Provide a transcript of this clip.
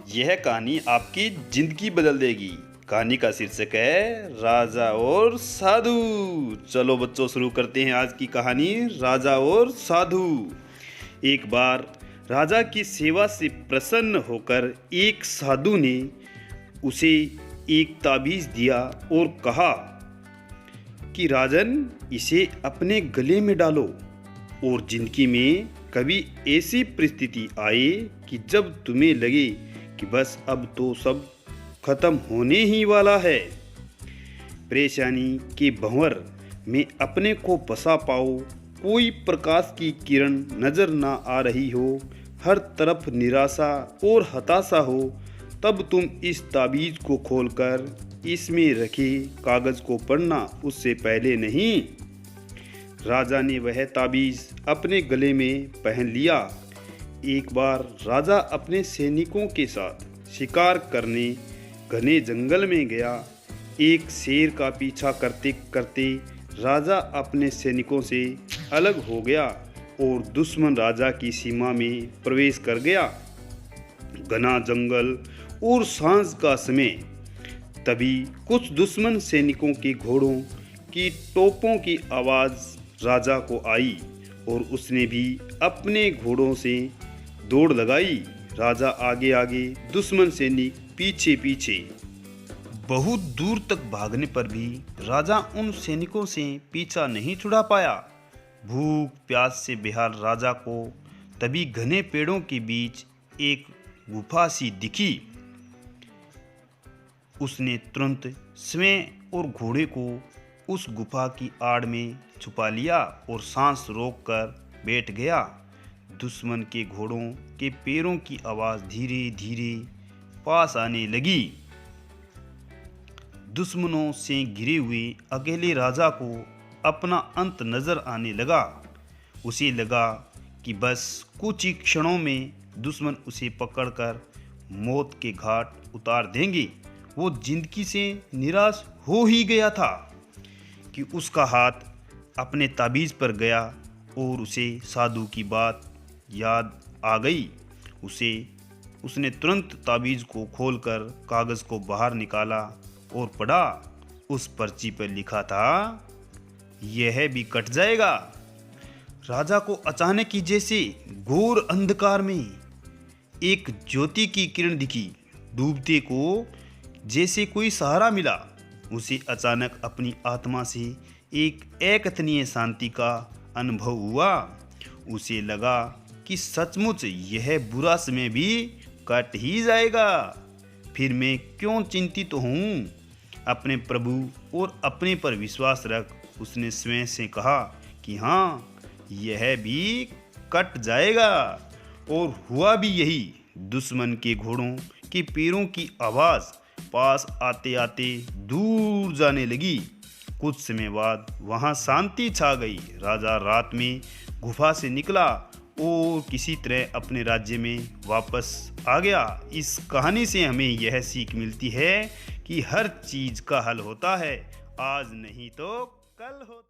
यह कहानी आपकी जिंदगी बदल देगी। कहानी का शीर्षक है राजा और साधु। चलो बच्चों, शुरू करते हैं आज की कहानी राजा और साधु। एक बार राजा की सेवा से प्रसन्न होकर एक साधु ने उसे एक ताबीज दिया और कहा कि राजन, इसे अपने गले में डालो और जिंदगी में कभी ऐसी परिस्थिति आए कि जब तुम्हें लगे कि बस अब तो सब खत्म होने ही वाला है, परेशानी के भंवर में अपने को बसा पाओ, कोई प्रकाश की किरण नजर ना आ रही हो, हर तरफ निराशा और हताशा हो, तब तुम इस ताबीज को खोलकर इसमें रखे कागज को पढ़ना, उससे पहले नहीं। राजा ने वह ताबीज अपने गले में पहन लिया। एक बार राजा अपने सैनिकों के साथ शिकार करने घने जंगल में गया। एक शेर का पीछा करते करते राजा अपने सैनिकों से अलग हो गया और दुश्मन राजा की सीमा में प्रवेश कर गया। घना जंगल और सांझ का समय। तभी कुछ दुश्मन सैनिकों के घोड़ों की टोपों की आवाज़ राजा को आई और उसने भी अपने घोड़ों से दौड़ लगाई। राजा आगे आगे, दुश्मन सैनिक पीछे पीछे। बहुत दूर तक भागने पर भी राजा उन सैनिकों से पीछा नहीं छुड़ा पाया। भूख प्यास से बेहाल राजा को तभी घने पेड़ों के बीच एक गुफा सी दिखी। उसने तुरंत स्वयं और घोड़े को उस गुफा की आड़ में छुपा लिया और सांस रोककर बैठ गया। दुश्मन के घोड़ों के पैरों की आवाज़ धीरे धीरे पास आने लगी। दुश्मनों से घिरे हुए अकेले राजा को अपना अंत नजर आने लगा। उसे लगा कि बस कुछ ही क्षणों में दुश्मन उसे पकड़कर मौत के घाट उतार देंगे। वो जिंदगी से निराश हो ही गया था कि उसका हाथ अपने ताबीज़ पर गया और उसे साधु की बात याद आ गई। उसने तुरंत ताबीज़ को खोलकर कागज़ को बाहर निकाला और पढ़ा। उस पर्ची पर लिखा था, यह भी कट जाएगा। राजा को अचानक ही जैसे घोर अंधकार में एक ज्योति की किरण दिखी। डूबते को जैसे कोई सहारा मिला। उसे अचानक अपनी आत्मा से एक अकथनीय शांति का अनुभव हुआ। उसे लगा कि सचमुच यह बुरा समय भी कट ही जाएगा। फिर मैं क्यों चिंतित हूँ? अपने प्रभु और अपने पर विश्वास रख। उसने स्वयं से कहा कि हाँ, यह भी कट जाएगा। और हुआ भी यही। दुश्मन के घोड़ों के पैरों की आवाज़ पास आते आते दूर जाने लगी। कुछ समय बाद वहाँ शांति छा गई। राजा रात में गुफा से निकला और किसी तरह अपने राज्य में वापस आ गया। इस कहानी से हमें यह सीख मिलती है कि हर चीज़ का हल होता है, आज नहीं तो कल होता है।